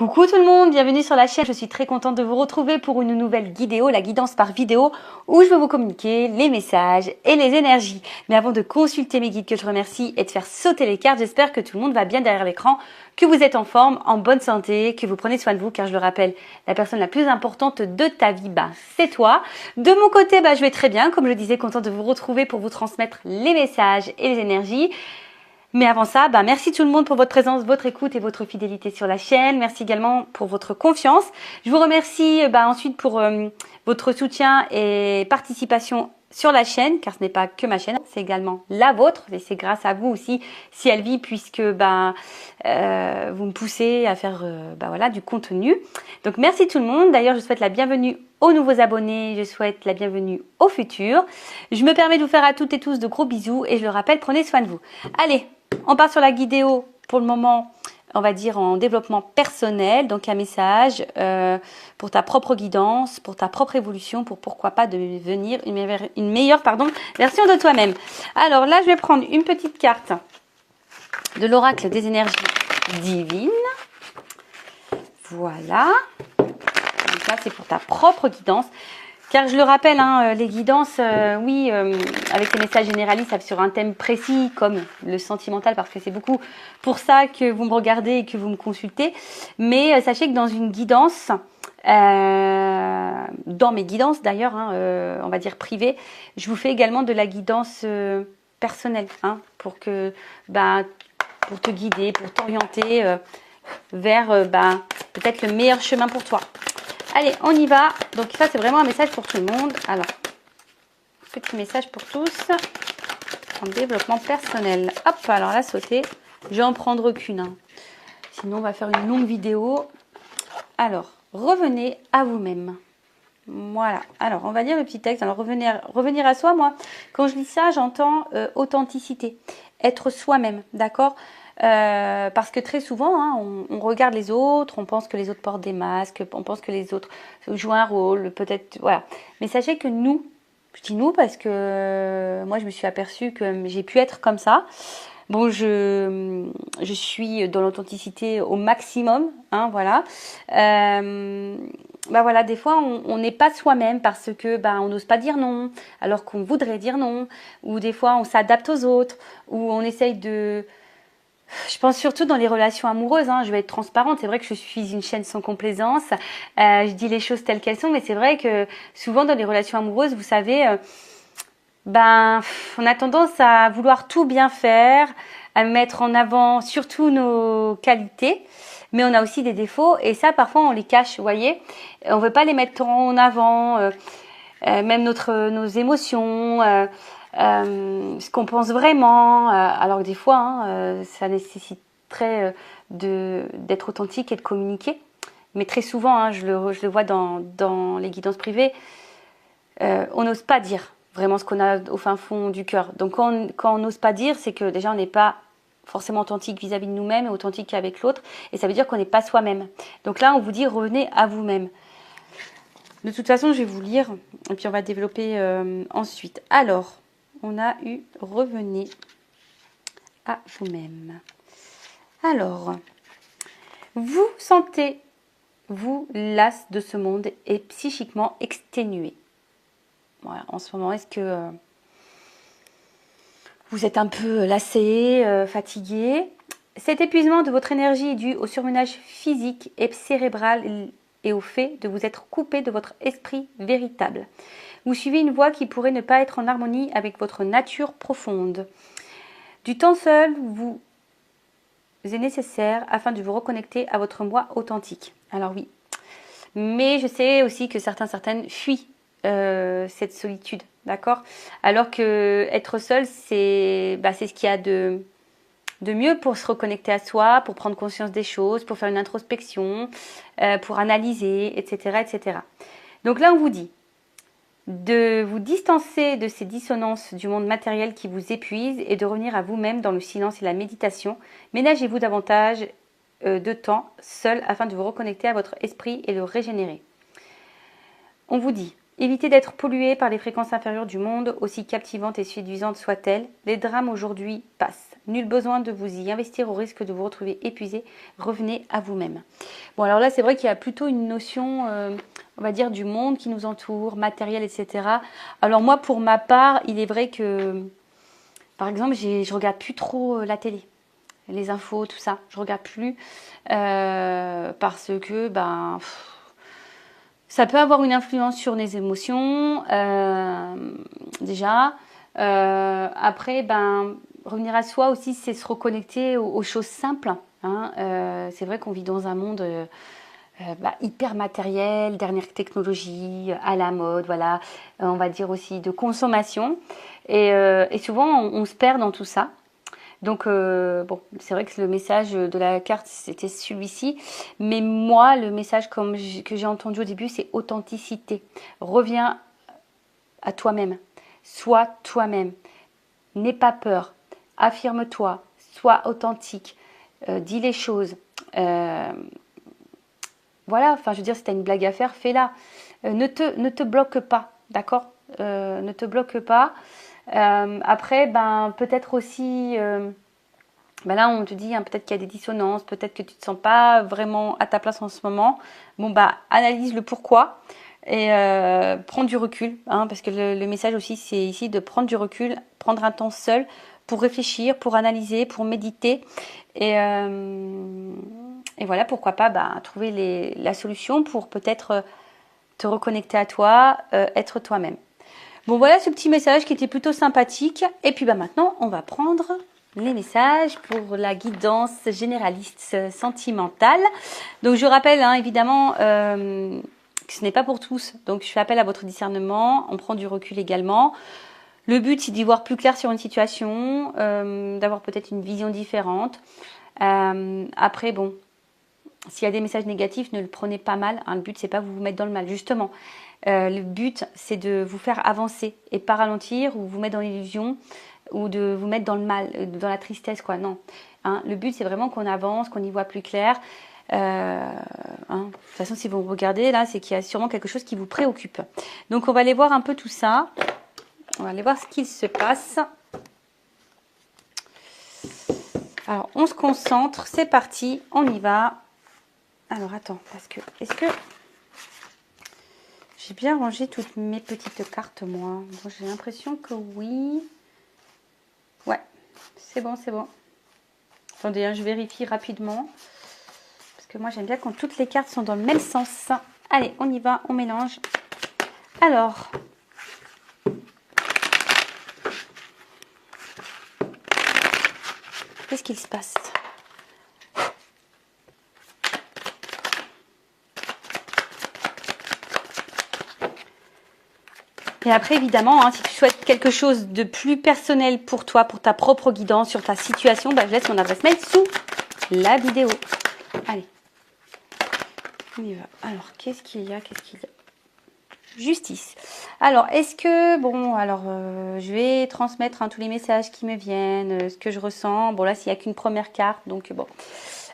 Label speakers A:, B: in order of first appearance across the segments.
A: Coucou tout le monde, bienvenue sur la chaîne. Je suis très contente de vous retrouver pour une nouvelle vidéo, la guidance par vidéo, où je vais vous communiquer les messages et les énergies. Mais avant de consulter mes guides que je remercie et de faire sauter les cartes, j'espère que tout le monde va bien derrière l'écran, que vous êtes en forme, en bonne santé, que vous prenez soin de vous, car je le rappelle, la personne la plus importante de ta vie, c'est toi. De mon côté, je vais très bien, comme je le disais, contente de vous retrouver pour vous transmettre les messages et les énergies. Mais avant ça, merci tout le monde pour votre présence, votre écoute et votre fidélité sur la chaîne. Merci également pour votre confiance. Je vous remercie ensuite pour votre soutien et participation sur la chaîne, car ce n'est pas que ma chaîne, c'est également la vôtre. Et c'est grâce à vous aussi si elle vit, puisque vous me poussez à faire du contenu. Donc merci tout le monde. D'ailleurs, je souhaite la bienvenue aux nouveaux abonnés, je souhaite la bienvenue aux futurs. Je me permets de vous faire à toutes et tous de gros bisous et je le rappelle, prenez soin de vous. Allez, on part sur la guidéo pour le moment, on va dire en développement personnel, donc un message pour ta propre guidance, pour ta propre évolution, pour pourquoi pas devenir une meilleure version de toi-même. Alors là, je vais prendre une petite carte de l'oracle des énergies divines. Voilà. Donc là, c'est pour ta propre guidance. Car je le rappelle, les guidances, avec les messages généralistes sur un thème précis comme le sentimental, parce que c'est beaucoup pour ça que vous me regardez et que vous me consultez. Mais sachez que dans une guidance, dans mes guidances d'ailleurs, on va dire privées, je vous fais également de la guidance personnelle, pour que, pour te guider, pour t'orienter vers peut-être le meilleur chemin pour toi. Allez, on y va. Donc ça, c'est vraiment un message pour tout le monde. Alors, petit message pour tous en développement personnel. Hop, alors la sauter. Je vais en prendre qu'une. Sinon, on va faire une longue vidéo. Alors, revenez à vous-même. Voilà. Alors, on va lire le petit texte. Alors, revenir à soi, moi, quand je lis ça, j'entends authenticité. Être soi-même, d'accord ? Parce que très souvent, on regarde les autres, on pense que les autres portent des masques, on pense que les autres jouent un rôle, peut-être, voilà. Mais sachez que nous, je dis nous parce que moi je me suis aperçue que j'ai pu être comme ça. Bon, je suis dans l'authenticité au maximum, voilà. Voilà, des fois on n'est pas soi-même parce que on n'ose pas dire non, alors qu'on voudrait dire non, ou des fois on s'adapte aux autres, ou on essaye de... Je pense surtout dans les relations amoureuses, je vais être transparente, c'est vrai que je suis une chaîne sans complaisance, je dis les choses telles qu'elles sont, mais c'est vrai que souvent dans les relations amoureuses, vous savez, on a tendance à vouloir tout bien faire, à mettre en avant surtout nos qualités, mais on a aussi des défauts, et ça parfois on les cache, vous voyez, on veut pas les mettre en avant, même nos émotions, ce qu'on pense vraiment, alors que des fois, ça nécessiterait d'être authentique et de communiquer. Mais très souvent, je le vois dans les guidances privées, on n'ose pas dire vraiment ce qu'on a au fin fond du cœur. Donc quand on n'ose pas dire, c'est que déjà on n'est pas forcément authentique vis-à-vis de nous-mêmes et authentique avec l'autre. Et ça veut dire qu'on n'est pas soi-même. Donc là, on vous dit revenez à vous-même. De toute façon, je vais vous lire et puis on va développer ensuite. Alors, on a eu revenez à vous-même. Alors, vous sentez-vous las de ce monde et psychiquement exténué. Voilà, en ce moment, est-ce que vous êtes un peu lassé, fatigué? Cet épuisement de votre énergie est dû au surmenage physique et cérébral et au fait de vous être coupé de votre esprit véritable. Vous suivez une voie qui pourrait ne pas être en harmonie avec votre nature profonde. Du temps seul vous est nécessaire afin de vous reconnecter à votre moi authentique. Alors oui, mais je sais aussi que certaines fuient cette solitude, d'accord? Alors que être seul, c'est ce qu'il y a de mieux pour se reconnecter à soi, pour prendre conscience des choses, pour faire une introspection, pour analyser, etc., etc. Donc là, on vous dit de vous distancer de ces dissonances du monde matériel qui vous épuisent et de revenir à vous-même dans le silence et la méditation. Ménagez-vous davantage de temps seul afin de vous reconnecter à votre esprit et le régénérer. On vous dit, Évitez d'être pollué par les fréquences inférieures du monde, aussi captivantes et séduisantes soient-elles. Les drames aujourd'hui passent. Nul besoin de vous y investir au risque de vous retrouver épuisé. Revenez à vous-même. Bon, alors là, c'est vrai qu'il y a plutôt une notion, on va dire, du monde qui nous entoure, matériel, etc. Alors moi, pour ma part, il est vrai que, par exemple, je regarde plus trop la télé. Les infos, tout ça, je regarde plus parce que ça peut avoir une influence sur les émotions déjà. Après, revenir à soi aussi, c'est se reconnecter aux choses simples. Hein. C'est vrai qu'on vit dans un monde hyper matériel, dernière technologie, à la mode, voilà. On va dire aussi de consommation. Et souvent, on se perd dans tout ça. Donc, bon, c'est vrai que le message de la carte, c'était celui-ci. Mais moi, le message que j'ai entendu au début, c'est authenticité. Reviens à toi-même. Sois toi-même. N'aie pas peur. Affirme-toi. Sois authentique. Dis les choses. Voilà, enfin, je veux dire, si tu as une blague à faire, fais-la. Ne te bloque pas, d'accord. Ne te bloque pas. Après, peut-être aussi, là, on te dit, hein, peut-être qu'il y a des dissonances, peut-être que tu ne te sens pas vraiment à ta place en ce moment. Bon, analyse le pourquoi et prends du recul, hein, parce que le message aussi, c'est ici de prendre du recul, prendre un temps seul pour réfléchir, pour analyser, pour méditer. Et voilà, pourquoi pas trouver la solution pour peut-être te reconnecter à toi, être toi-même. Bon, voilà ce petit message qui était plutôt sympathique. Et puis maintenant, on va prendre les messages pour la guidance généraliste sentimentale. Donc, je rappelle évidemment que ce n'est pas pour tous. Donc, je fais appel à votre discernement. On prend du recul également. Le but, c'est d'y voir plus clair sur une situation, d'avoir peut-être une vision différente. Après, bon, s'il y a des messages négatifs, ne le prenez pas mal. Hein. Le but, c'est pas vous mettre dans le mal, justement. Le but, c'est de vous faire avancer et pas ralentir ou vous mettre dans l'illusion ou de vous mettre dans le mal, dans la tristesse, quoi. Non. Hein, le but, c'est vraiment qu'on avance, qu'on y voit plus clair. De toute façon, si vous regardez là, c'est qu'il y a sûrement quelque chose qui vous préoccupe. Donc, on va aller voir un peu tout ça. On va aller voir ce qu'il se passe. Alors, on se concentre. C'est parti. On y va. Alors, attends, parce que... Est-ce que... J'ai bien rangé toutes mes petites cartes, moi. Bon, j'ai l'impression que oui. Ouais, c'est bon, c'est bon. Attendez, hein, je vérifie rapidement. Parce que moi, j'aime bien quand toutes les cartes sont dans le même sens. Allez, on y va, on mélange. Alors. Qu'est-ce qu'il se passe ? Et après, évidemment, si tu souhaites quelque chose de plus personnel pour toi, pour ta propre guidance sur ta situation, je laisse mon adresse mail sous la vidéo. Allez, on y va. Alors, qu'est-ce qu'il y a ? Justice. Alors, est-ce que... Bon, alors, je vais transmettre tous les messages qui me viennent, ce que je ressens. Bon, là, s'il n'y a qu'une première carte, donc bon...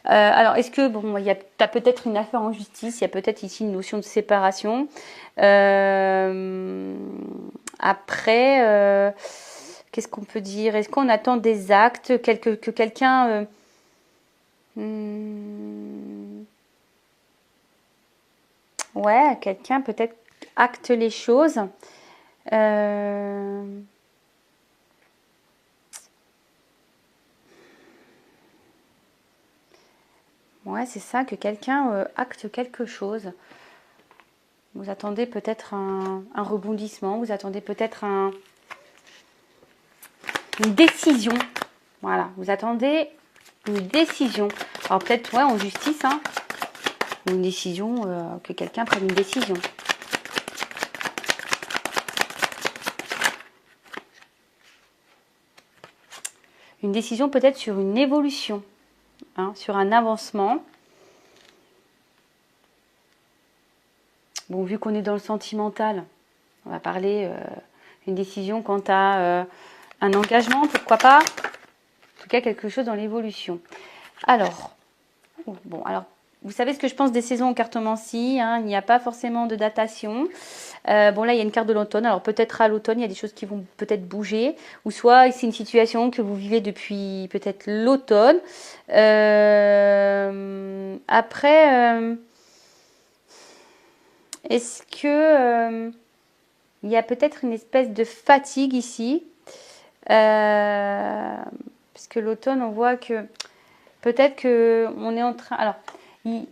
A: alors, est-ce que, bon, tu as peut-être une affaire en justice, il y a peut-être ici une notion de séparation. Après, qu'est-ce qu'on peut dire ? Est-ce qu'on attend des actes, que quelqu'un... ouais, quelqu'un peut-être acte les choses. Ouais, c'est ça, que quelqu'un acte quelque chose. Vous attendez peut-être un rebondissement, vous attendez peut-être une décision. Voilà, vous attendez une décision. Alors peut-être, ouais, en justice, une décision, que quelqu'un prenne une décision. Une décision peut-être sur une évolution, sur un avancement. Bon, vu qu'on est dans le sentimental, on va parler une décision quant à un engagement, pourquoi pas. En tout cas, quelque chose dans l'évolution. Alors, bon, alors vous savez ce que je pense des saisons en cartomancie, hein, il n'y a pas forcément de datation. Bon, là, il y a une carte de l'automne. Alors, peut-être à l'automne, il y a des choses qui vont peut-être bouger. Ou soit, c'est une situation que vous vivez depuis peut-être l'automne. Après, est-ce que il y a peut-être une espèce de fatigue ici parce que l'automne, on voit que peut-être que on est en train... Alors, bon,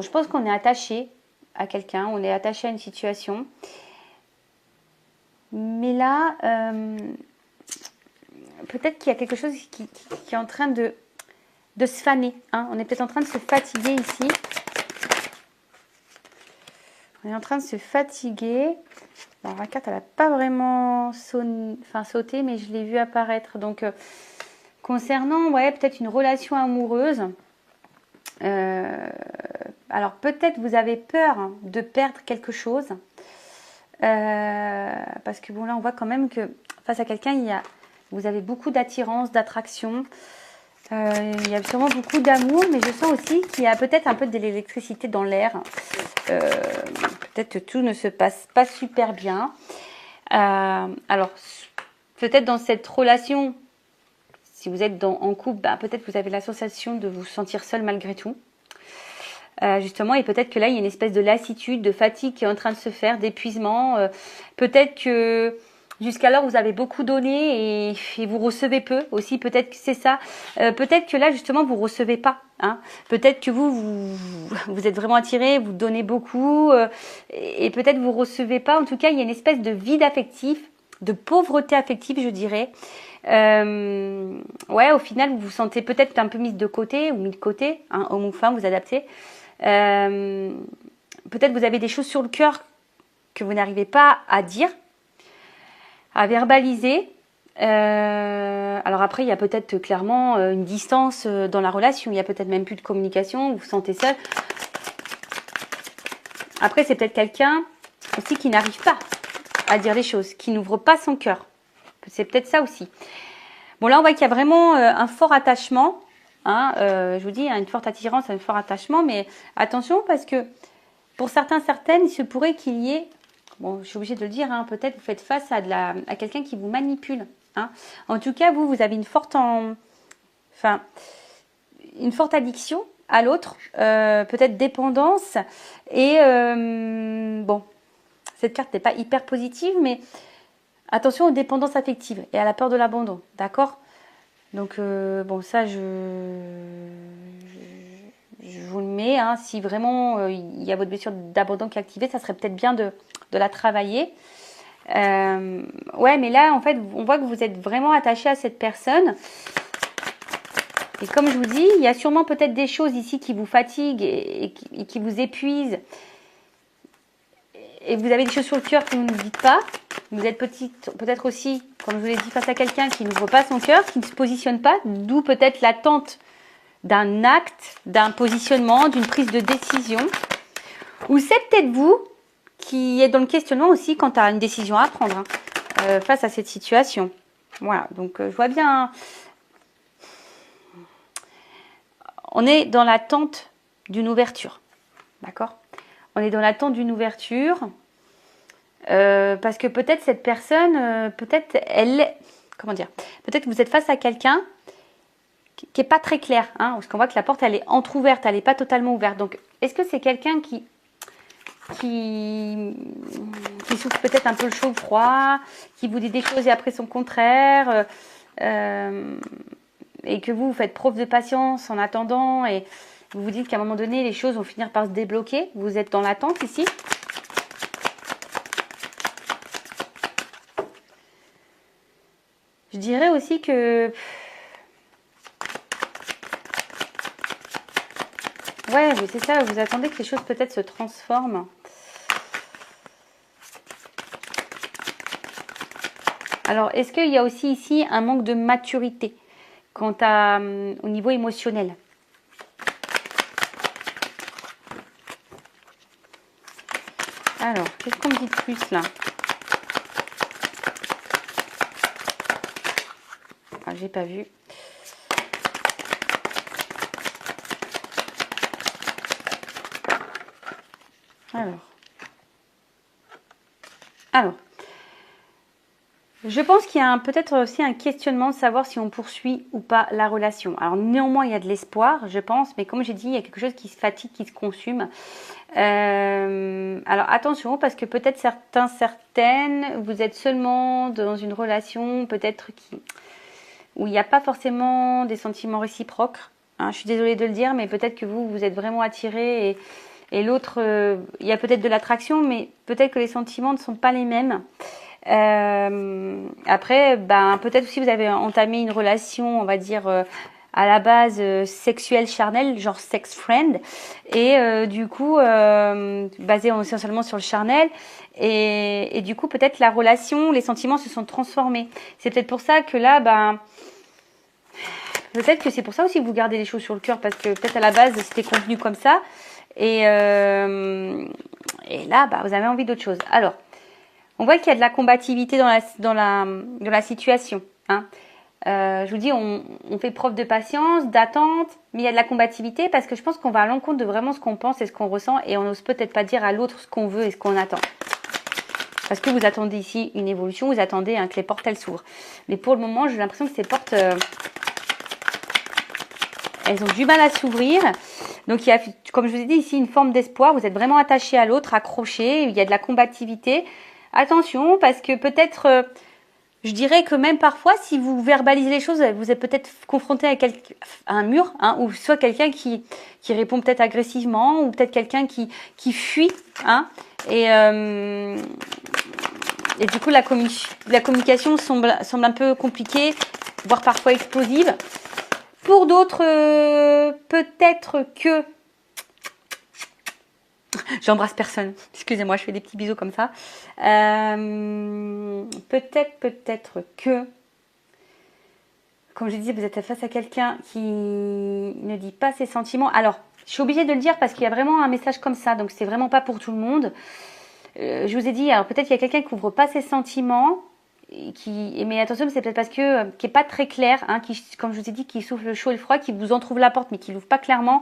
A: je pense qu'on est attaché à quelqu'un, on est attaché à une situation. Mais là, peut-être qu'il y a quelque chose qui est en train de se faner. Hein. On est peut-être en train de se fatiguer ici. On est en train de se fatiguer. Alors, la carte, elle n'a pas vraiment sauté, mais je l'ai vu apparaître. Donc, concernant, ouais, peut-être une relation amoureuse, alors peut-être vous avez peur de perdre quelque chose. Parce que bon, là, on voit quand même que face à quelqu'un, vous avez beaucoup d'attirance, d'attraction. Il y a sûrement beaucoup d'amour, mais je sens aussi qu'il y a peut-être un peu de l'électricité dans l'air. Peut-être que tout ne se passe pas super bien. Alors, peut-être dans cette relation, si vous êtes en couple, peut-être que vous avez la sensation de vous sentir seul malgré tout. Justement, et peut-être que là, il y a une espèce de lassitude, de fatigue qui est en train de se faire, d'épuisement. Peut-être que jusqu'alors, vous avez beaucoup donné et vous recevez peu aussi. Peut-être que c'est ça. Peut-être que là, justement, vous recevez pas. Hein. Peut-être que vous êtes vraiment attiré, vous donnez beaucoup et peut-être vous recevez pas. En tout cas, il y a une espèce de vide affectif, de pauvreté affective, je dirais. Ouais, au final, vous vous sentez peut-être un peu mise de côté ou mis de côté, hein, homme ou femme, vous adaptez. Peut-être vous avez des choses sur le cœur que vous n'arrivez pas à dire, à verbaliser. Alors après, il y a peut-être clairement une distance dans la relation. Il y a peut-être même plus de communication. Vous vous sentez seul. Après, c'est peut-être quelqu'un aussi qui n'arrive pas à dire les choses, qui n'ouvre pas son cœur. C'est peut-être ça aussi. Bon, là, on voit qu'il y a vraiment un fort attachement. Hein, je vous dis, une forte attirance, un fort attachement. Mais attention, parce que pour certaines, il se pourrait qu'il y ait... Bon, je suis obligée de le dire, hein, peut-être vous faites face à quelqu'un qui vous manipule. Hein. En tout cas, vous avez une forte addiction à l'autre, peut-être dépendance. Et bon, cette carte n'est pas hyper positive, mais attention aux dépendances affectives et à la peur de l'abandon, d'accord? Donc, bon, ça, je vous le mets. Hein, si vraiment il y a votre blessure d'abandon qui est activée, ça serait peut-être bien de la travailler. Ouais, mais là, en fait, on voit que vous êtes vraiment attaché à cette personne. Et comme je vous dis, il y a sûrement peut-être des choses ici qui vous fatiguent et qui vous épuisent. Et vous avez des choses sur le cœur que vous ne dites pas. Vous êtes peut-être aussi, comme je vous l'ai dit, face à quelqu'un qui n'ouvre pas son cœur, qui ne se positionne pas, d'où peut-être l'attente d'un acte, d'un positionnement, d'une prise de décision. Ou c'est peut-être vous qui êtes dans le questionnement aussi quant à une décision à prendre face à cette situation. Voilà, donc je vois bien. On est dans l'attente d'une ouverture. D'accord ? On est dans l'attente d'une ouverture. Parce que peut-être cette personne, peut-être que vous êtes face à quelqu'un qui n'est pas très clair, hein, parce qu'on voit que la porte elle est entrouverte, elle n'est pas totalement ouverte. Donc, est-ce que c'est quelqu'un qui souffre peut-être un peu le chaud-froid, qui vous dit des choses et après son contraire, et que vous faites preuve de patience en attendant, et vous vous dites qu'à un moment donné, les choses vont finir par se débloquer. Vous êtes dans l'attente ici. Je dirais aussi que... Ouais, c'est ça, vous attendez que les choses peut-être se transforment. Alors, est-ce qu'il y a aussi ici un manque de maturité quant au niveau émotionnel? Alors, qu'est-ce qu'on me dit de plus là? Ah, j'ai pas vu. Alors, je pense qu'il y a peut-être aussi un questionnement de savoir si on poursuit ou pas la relation. Alors néanmoins, il y a de l'espoir, je pense, mais comme j'ai dit, il y a quelque chose qui se fatigue, qui se consume. Alors attention, parce que peut-être certaines, vous êtes seulement dans une relation, peut-être où il n'y a pas forcément des sentiments réciproques. Hein, je suis désolée de le dire, mais peut-être que vous êtes vraiment attiré et l'autre, il y a peut-être de l'attraction, mais peut-être que les sentiments ne sont pas les mêmes. Après, peut-être aussi vous avez entamé une relation, on va dire à la base sexuelle charnelle, genre sex friend, et du coup basé essentiellement sur le charnel, et du coup peut-être la relation, les sentiments se sont transformés. C'est peut-être pour ça que là, peut-être que c'est pour ça aussi que vous gardez les choses sur le cœur, parce que peut-être à la base c'était convenu comme ça, et là vous avez envie d'autre chose. Alors, on voit qu'il y a de la combativité dans la situation. Hein. Je vous dis, on fait preuve de patience, d'attente, mais il y a de la combativité parce que je pense qu'on va à l'encontre de vraiment ce qu'on pense et ce qu'on ressent, et on n'ose peut-être pas dire à l'autre ce qu'on veut et ce qu'on attend. Parce que vous attendez ici une évolution, vous attendez que les portes elles s'ouvrent. Mais pour le moment, j'ai l'impression que ces portes, elles ont du mal à s'ouvrir. Donc il y a, comme je vous ai dit ici, une forme d'espoir. Vous êtes vraiment attaché à l'autre, accroché. Il y a de la combativité. Attention, parce que peut-être, je dirais que même parfois, si vous verbalisez les choses, vous êtes peut-être confronté à un mur, hein, ou soit quelqu'un qui répond peut-être agressivement, ou peut-être quelqu'un qui fuit, hein, et du coup la communication semble un peu compliquée, voire parfois explosive. Pour d'autres, peut-être que j'embrasse personne. Excusez-moi, je fais des petits bisous comme ça. Peut-être que, comme je disais, vous êtes face à quelqu'un qui ne dit pas ses sentiments. Alors, je suis obligée de le dire parce qu'il y a vraiment un message comme ça. Donc, c'est vraiment pas pour tout le monde. Je vous ai dit, alors peut-être qu'il y a quelqu'un qui n'ouvre pas ses sentiments. Mais attention, c'est peut-être parce que qui est pas très clair, hein, comme je vous ai dit, qui souffle le chaud et le froid, qui vous entrouvre la porte, mais qui l'ouvre pas clairement,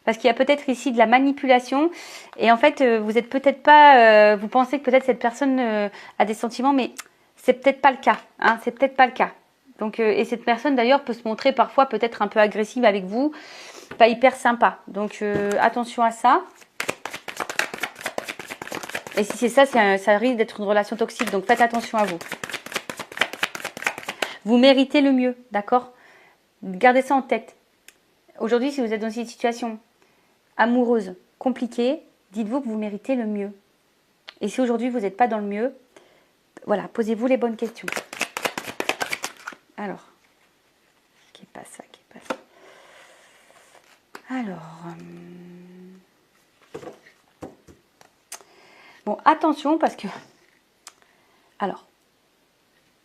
A: parce qu'il y a peut-être ici de la manipulation. Et en fait, vous êtes peut-être pas, vous pensez que peut-être cette personne a des sentiments, mais c'est peut-être pas le cas. Hein, c'est peut-être pas le cas. Donc, et cette personne d'ailleurs peut se montrer parfois peut-être un peu agressive avec vous, pas hyper sympa. Donc attention à ça. Et si c'est ça, ça risque d'être une relation toxique. Donc faites attention à vous. Vous méritez le mieux, d'accord? Gardez ça en tête. Aujourd'hui, si vous êtes dans une situation amoureuse compliquée, dites-vous que vous méritez le mieux. Et si aujourd'hui vous n'êtes pas dans le mieux, voilà, posez-vous les bonnes questions. Alors, qui est pas ça, Alors, bon, attention parce que, alors,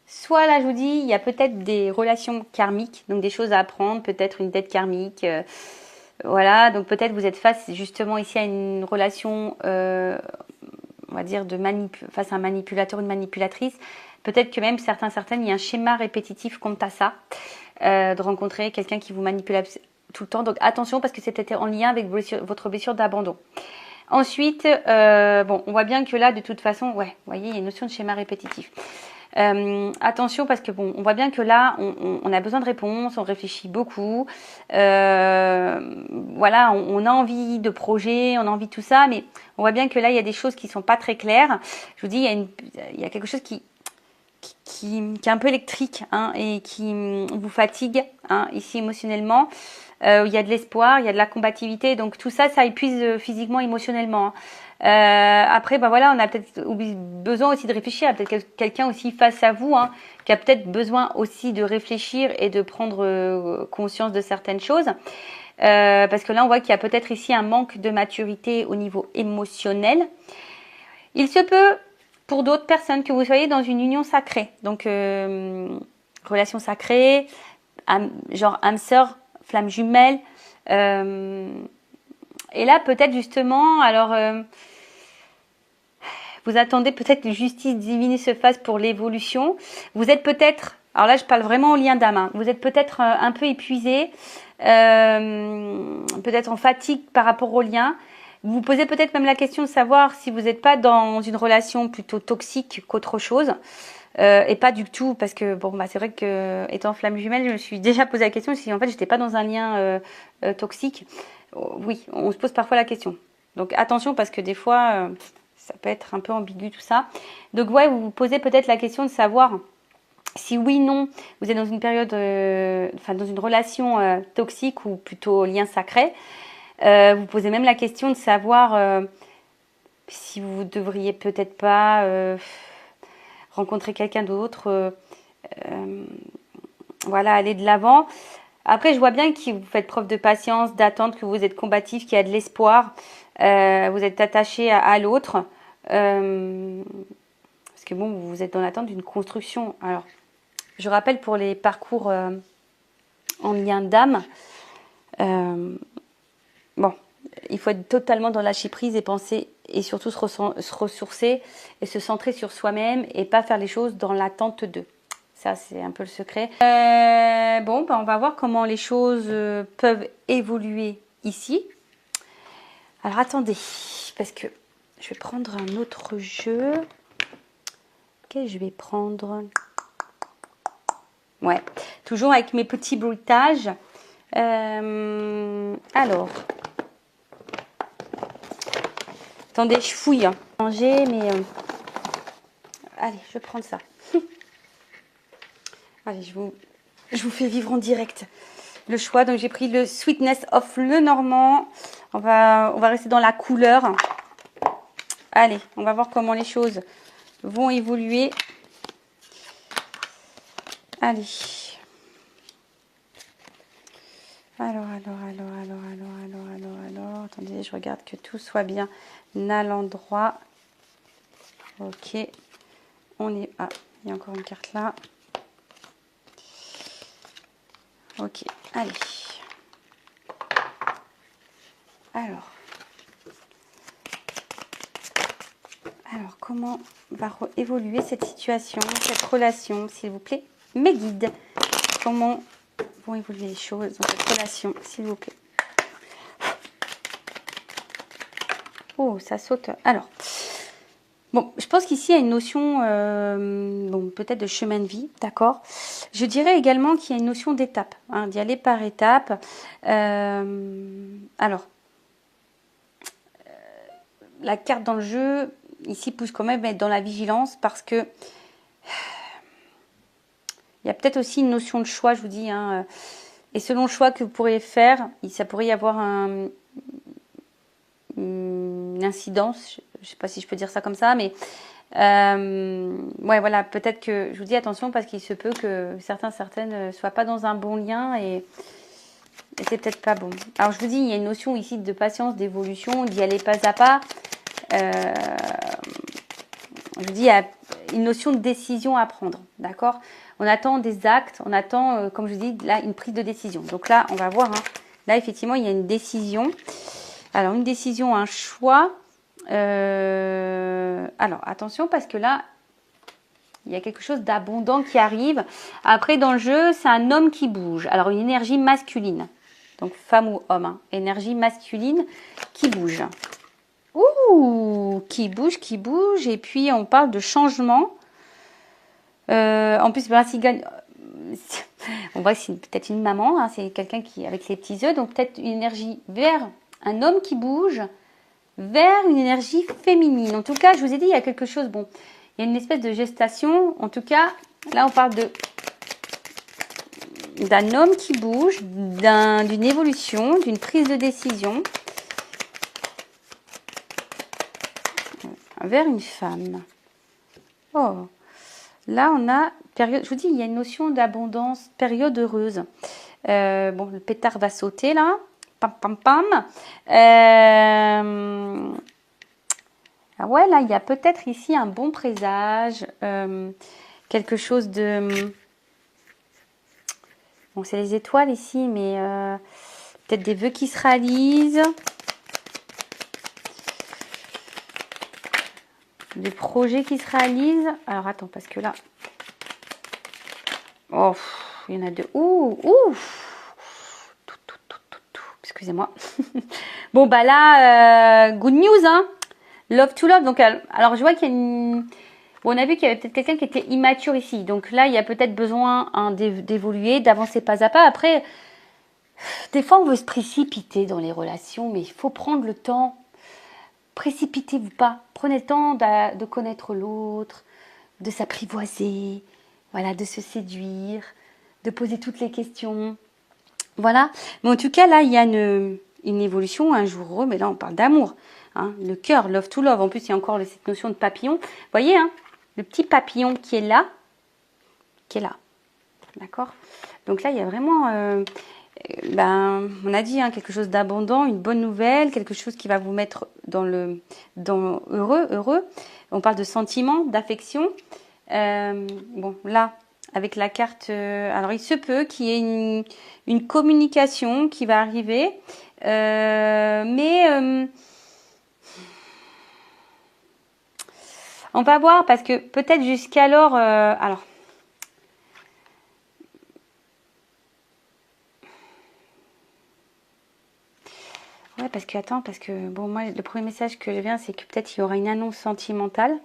A: soit là, je vous dis, il y a peut-être des relations karmiques, donc des choses à apprendre, peut-être une dette karmique. Voilà, donc peut-être vous êtes face justement ici à une relation, on va dire, face à un manipulateur ou une manipulatrice. Peut-être que même certaines, il y a un schéma répétitif quant à ça, de rencontrer quelqu'un qui vous manipule tout le temps. Donc attention parce que c'est peut-être en lien avec votre blessure d'abandon. Ensuite, bon, on voit bien que là, de toute façon, ouais, vous voyez, il y a une notion de schéma répétitif. Attention parce que bon, on voit bien que là, on a besoin de réponses, on réfléchit beaucoup. Voilà, on a envie de projets, on a envie de tout ça, mais on voit bien que là, il y a des choses qui sont pas très claires. Je vous dis, il y a quelque chose qui est un peu électrique, hein, et qui vous fatigue, hein, ici émotionnellement. Il y a de l'espoir, il y a de la combativité, donc tout ça, ça épuise physiquement, émotionnellement. Après, voilà, on a peut-être besoin aussi de réfléchir. Il y a peut-être quelqu'un aussi face à vous, hein, qui a peut-être besoin aussi de réfléchir et de prendre conscience de certaines choses. Parce que là, on voit qu'il y a peut-être ici un manque de maturité au niveau émotionnel. Il se peut, pour d'autres personnes, que vous soyez dans une union sacrée. Donc, relation sacrée, genre âme sœur, flamme jumelle. Et là, peut-être justement, alors, vous attendez peut-être que justice divine se fasse pour l'évolution. Vous êtes peut-être, alors là, je parle vraiment au lien d'âme, hein, vous êtes peut-être un peu épuisé, peut-être en fatigue par rapport au lien, Vous vous posez peut-être même la question de savoir si vous n'êtes pas dans une relation plutôt toxique qu'autre chose. Et pas du tout, parce que bon, bah, c'est vrai que étant flamme jumelle, je me suis déjà posé la question si en fait j'étais pas dans un lien toxique. Oui, on se pose parfois la question. Donc attention, parce que des fois, ça peut être un peu ambigu tout ça. Donc ouais, vous vous posez peut-être la question de savoir si oui, non, vous êtes dans une période, dans une relation toxique ou plutôt lien sacré. Vous posez même la question de savoir si vous devriez peut-être pas rencontrer quelqu'un d'autre, voilà, aller de l'avant. Après, je vois bien que vous faites preuve de patience, d'attente, que vous êtes combatif, qu'il y a de l'espoir, vous êtes attaché à l'autre, parce que bon, vous êtes dans l'attente d'une construction. Alors, je rappelle pour les parcours en lien d'âme, bon, il faut être totalement dans lâcher prise et penser et surtout se ressourcer et se centrer sur soi-même et pas faire les choses dans l'attente d'eux. Ça, c'est un peu le secret. Bon, ben, on va voir comment les choses peuvent évoluer ici. Alors, attendez, parce que je vais prendre un autre jeu. Quel je vais prendre? Ouais, toujours avec mes petits bruitages. Alors... Attendez, je fouille. Manger, mais... Allez, je vais prendre ça. Allez, je vous fais vivre en direct le choix. Donc, j'ai pris le Sweetness of Lenormand. On va rester dans la couleur. Allez, on va voir comment les choses vont évoluer. Allez. Alors. Attendez, je regarde que tout soit bien à l'endroit. Ok. On est... Ah, il y a encore une carte là. Ok, allez. Alors comment va évoluer cette situation, cette relation, s'il vous plaît? Mes guides, comment vont évoluer les choses dans cette relation, s'il vous plaît? Oh, ça saute. Alors, bon, je pense qu'ici, il y a une notion, bon, peut-être de chemin de vie, d'accord. Je dirais également qu'il y a une notion d'étape, hein, d'y aller par étapes. Alors, la carte dans le jeu, ici, pousse quand même à être dans la vigilance parce que il y a peut-être aussi une notion de choix, je vous dis, hein, et selon le choix que vous pourrez faire, ça pourrait y avoir une incidence, je ne sais pas si je peux dire ça comme ça, mais ouais, voilà, peut-être que, je vous dis attention parce qu'il se peut que certaines ne soient pas dans un bon lien et c'est peut-être pas bon. Alors je vous dis, il y a une notion ici de patience, d'évolution, d'y aller pas à pas. Je vous dis, il y a une notion de décision à prendre, d'accord? On attend des actes, on attend, comme je vous dis, là, une prise de décision. Donc là, on va voir, hein, là, effectivement, il y a une décision. Alors, une décision, un choix. Alors, attention, parce que là, il y a quelque chose d'abondant qui arrive. Après, dans le jeu, c'est un homme qui bouge. Alors, une énergie masculine. Donc, femme ou homme. Hein. Énergie masculine qui bouge. Ouh, qui bouge. Et puis, on parle de changement. En plus, ben, on voit que c'est peut-être une maman. Hein, c'est quelqu'un qui avec les petits œufs. Donc, peut-être une énergie vers un homme qui bouge, vers une énergie féminine. En tout cas, je vous ai dit, il y a quelque chose. Bon, il y a une espèce de gestation. En tout cas, là, on parle d'un homme qui bouge, d'une évolution, d'une prise de décision vers une femme. Oh, là, on a période. Je vous dis, il y a une notion d'abondance, période heureuse. Bon, le pétard va sauter là. Pam, pam, pam. Ah ouais, là, il y a peut-être ici un bon présage. Quelque chose de... Bon, c'est les étoiles ici, mais peut-être des vœux qui se réalisent. Des projets qui se réalisent. Alors, attends, parce que là... Oh, il y en a deux. Ouh. Excusez-moi. Bon, bah là, good news, hein. Love to love. Donc, alors, je vois qu'il y a une... Bon, on a vu qu'il y avait peut-être quelqu'un qui était immature ici. Donc là, il y a peut-être besoin hein, d'évoluer, d'avancer pas à pas. Après, des fois, on veut se précipiter dans les relations, mais il faut prendre le temps. Précipitez-vous pas. Prenez le temps de connaître l'autre, de s'apprivoiser, voilà, de se séduire, de poser toutes les questions. Voilà. Mais en tout cas, là, il y a une évolution un jour heureux, mais là, on parle d'amour. Hein, le cœur, love to love. En plus, il y a encore cette notion de papillon. Vous voyez, hein, le petit papillon qui est là. D'accord. Donc là, il y a vraiment, on a dit, hein, quelque chose d'abondant, une bonne nouvelle, quelque chose qui va vous mettre dans heureux. On parle de sentiments, d'affection. Bon, là, avec la carte, alors il se peut qu'il y ait une communication qui va arriver, mais on va voir parce que peut-être jusqu'alors, alors. Ouais, parce que bon, moi, le premier message que je viens, c'est que peut-être il y aura une annonce sentimentale.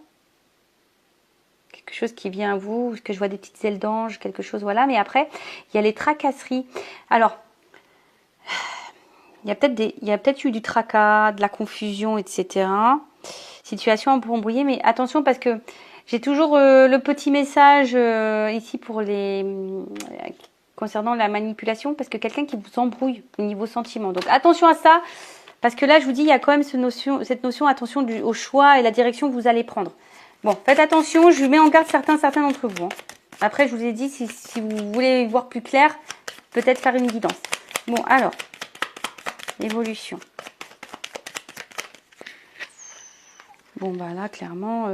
A: Quelque chose qui vient à vous, que je vois des petites ailes d'ange, quelque chose, voilà. Mais après, il y a les tracasseries. Alors, il y a peut-être eu du tracas, de la confusion, etc. Situation un peu embrouillée, mais attention parce que j'ai toujours le petit message ici pour concernant la manipulation, parce que quelqu'un qui vous embrouille au niveau sentiment. Donc attention à ça, parce que là je vous dis, il y a quand même cette notion, attention au choix et la direction que vous allez prendre. Bon, faites attention, je mets en garde certains d'entre vous. Hein. Après, je vous ai dit, si vous voulez voir plus clair, peut-être faire une guidance. Bon, alors, évolution. Bon, bah là, clairement,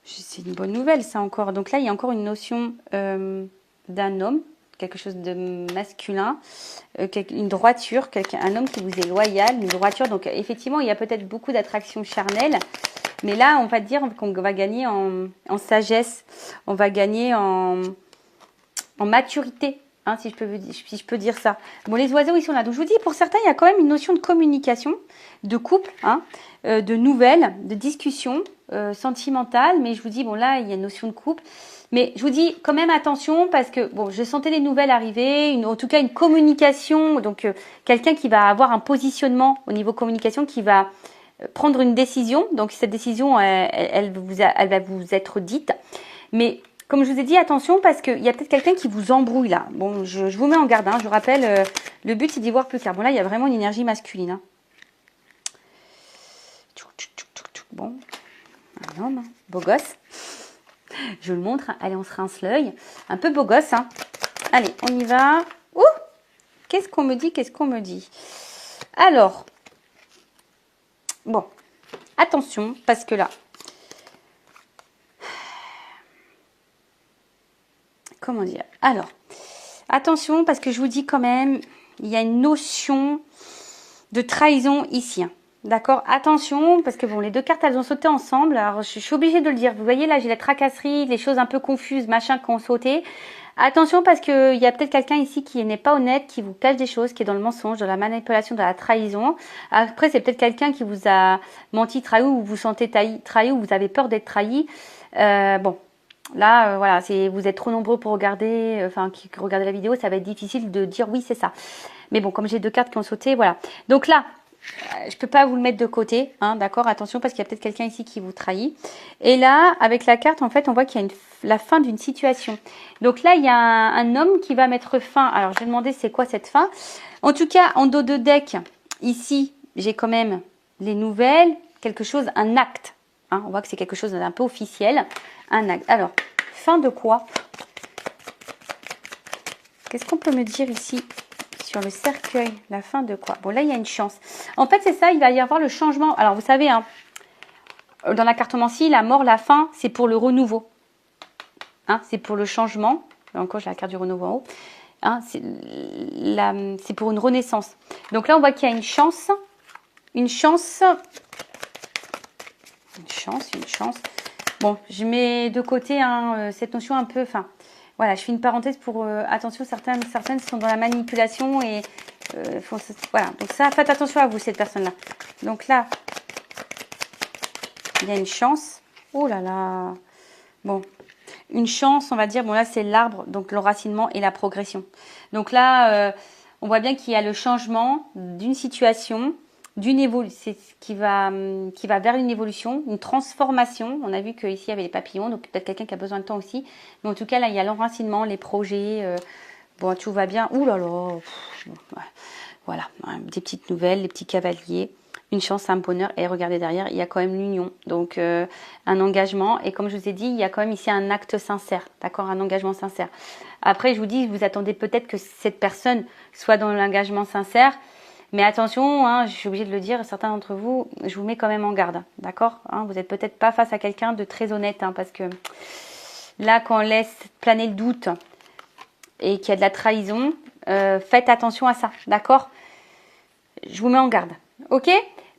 A: c'est une bonne nouvelle, ça encore. Donc là, il y a encore une notion d'un homme, quelque chose de masculin, une droiture, un homme qui vous est loyal, une droiture. Donc effectivement, il y a peut-être beaucoup d'attraction charnelle. Mais là, on va dire qu'on va gagner en sagesse, on va gagner en maturité, hein, si je peux dire ça. Bon, les oiseaux, ils sont là. Donc, je vous dis, pour certains, il y a quand même une notion de communication, de couple, hein, de nouvelles, de discussion sentimentale. Mais je vous dis, bon, là, il y a une notion de couple. Mais je vous dis quand même attention parce que, bon, je sentais les nouvelles arriver, en tout cas une communication. Donc, quelqu'un qui va avoir un positionnement au niveau communication, qui va prendre une décision. Donc, cette décision, elle va vous être dite. Mais comme je vous ai dit, attention parce qu'il y a peut-être quelqu'un qui vous embrouille là. Bon, je vous mets en garde. Hein, je vous rappelle, le but c'est d'y voir plus clair. Bon, là, il y a vraiment une énergie masculine. Hein. Bon, un homme, hein, beau gosse. Je le montre. Allez, on se rince l'œil. Un peu beau gosse. Hein. Allez, on y va. Ouh, qu'est-ce qu'on me dit Alors, bon, attention parce que là, comment dire? Alors, attention parce que je vous dis quand même, il y a une notion de trahison ici. Hein. D'accord? Attention parce que bon, les deux cartes, elles ont sauté ensemble. Alors, je suis obligée de le dire. Vous voyez, là, j'ai la tracasserie, les choses un peu confuses, machin, qui ont sauté. Attention parce qu'il y a peut-être quelqu'un ici qui n'est pas honnête, qui vous cache des choses, qui est dans le mensonge, dans la manipulation, dans la trahison. Après, c'est peut-être quelqu'un qui vous a menti, trahi, ou vous vous sentez trahi, ou vous avez peur d'être trahi. Bon. Là, voilà, vous êtes trop nombreux pour regarder, qui regardez la vidéo, ça va être difficile de dire oui, c'est ça. Mais bon, comme j'ai deux cartes qui ont sauté, voilà. Donc là, je peux pas vous le mettre de côté, hein, d'accord? Attention, parce qu'il y a peut-être quelqu'un ici qui vous trahit. Et là, avec la carte, en fait, on voit qu'il y a la fin d'une situation. Donc là, il y a un homme qui va mettre fin. Alors, je vais demander c'est quoi cette fin. En tout cas, en dos de deck, ici, j'ai quand même les nouvelles, quelque chose, un acte. Hein, on voit que c'est quelque chose d'un peu officiel. Un acte. Alors, fin de quoi? Qu'est-ce qu'on peut me dire ici sur le cercueil? La fin de quoi? Bon, là, il y a une chance. En fait, c'est ça, il va y avoir le changement. Alors, vous savez, hein, dans la cartomancie, la mort, la fin, c'est pour le renouveau. Hein, c'est pour le changement. Là encore, j'ai la carte du renouveau en haut. Hein, c'est pour une renaissance. Donc là, on voit qu'il y a une chance. Une chance. Une chance. Bon, je mets de côté hein, cette notion un peu... Voilà, je fais une parenthèse pour... attention, certaines sont dans la manipulation et Voilà, donc ça, faites attention à vous, cette personne-là. Donc là, il y a une chance. Oh là là. Bon, une chance, on va dire. Bon, là, c'est l'arbre, donc l'enracinement et la progression. Donc là, on voit bien qu'il y a le changement d'une situation, d'une évolution, c'est ce qui va vers une évolution, une transformation. On a vu qu'ici, il y avait les papillons, donc peut-être quelqu'un qui a besoin de temps aussi. Mais en tout cas, là, il y a l'enracinement, les projets. Bon, tout va bien. Ouh là là. Voilà, des petites nouvelles, les petits cavaliers. Une chance, un bonheur. Et regardez derrière, il y a quand même l'union. Donc, un engagement. Et comme je vous ai dit, il y a quand même ici un acte sincère. D'accord, un engagement sincère. Après, je vous dis, vous attendez peut-être que cette personne soit dans l'engagement sincère. Mais attention, hein, je suis obligée de le dire, certains d'entre vous, je vous mets quand même en garde. D'accord, hein, vous n'êtes peut-être pas face à quelqu'un de très honnête. Hein, parce que là, quand on laisse planer le doute et qu'il y a de la trahison, faites attention à ça. D'accord, je vous mets en garde. Ok.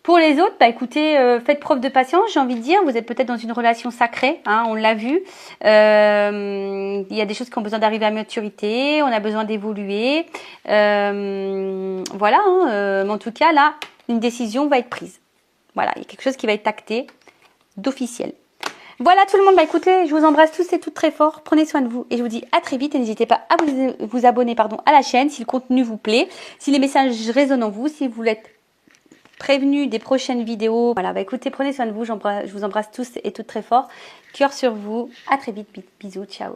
A: Pour les autres, bah écoutez, faites preuve de patience, j'ai envie de dire. Vous êtes peut-être dans une relation sacrée, hein, on l'a vu. Il y a des choses qui ont besoin d'arriver à maturité, on a besoin d'évoluer. Voilà, hein, mais en tout cas, là, une décision va être prise. Voilà, il y a quelque chose qui va être acté d'officiel. Voilà tout le monde, bah écoutez, je vous embrasse tous et toutes très fort. Prenez soin de vous et je vous dis à très vite. Et n'hésitez pas à vous abonner à la chaîne si le contenu vous plaît, si les messages résonnent en vous, si vous l'êtes prévenu des prochaines vidéos. Voilà, bah écoutez, prenez soin de vous, je vous embrasse tous et toutes très fort. Cœur sur vous, à très vite, bisous, ciao.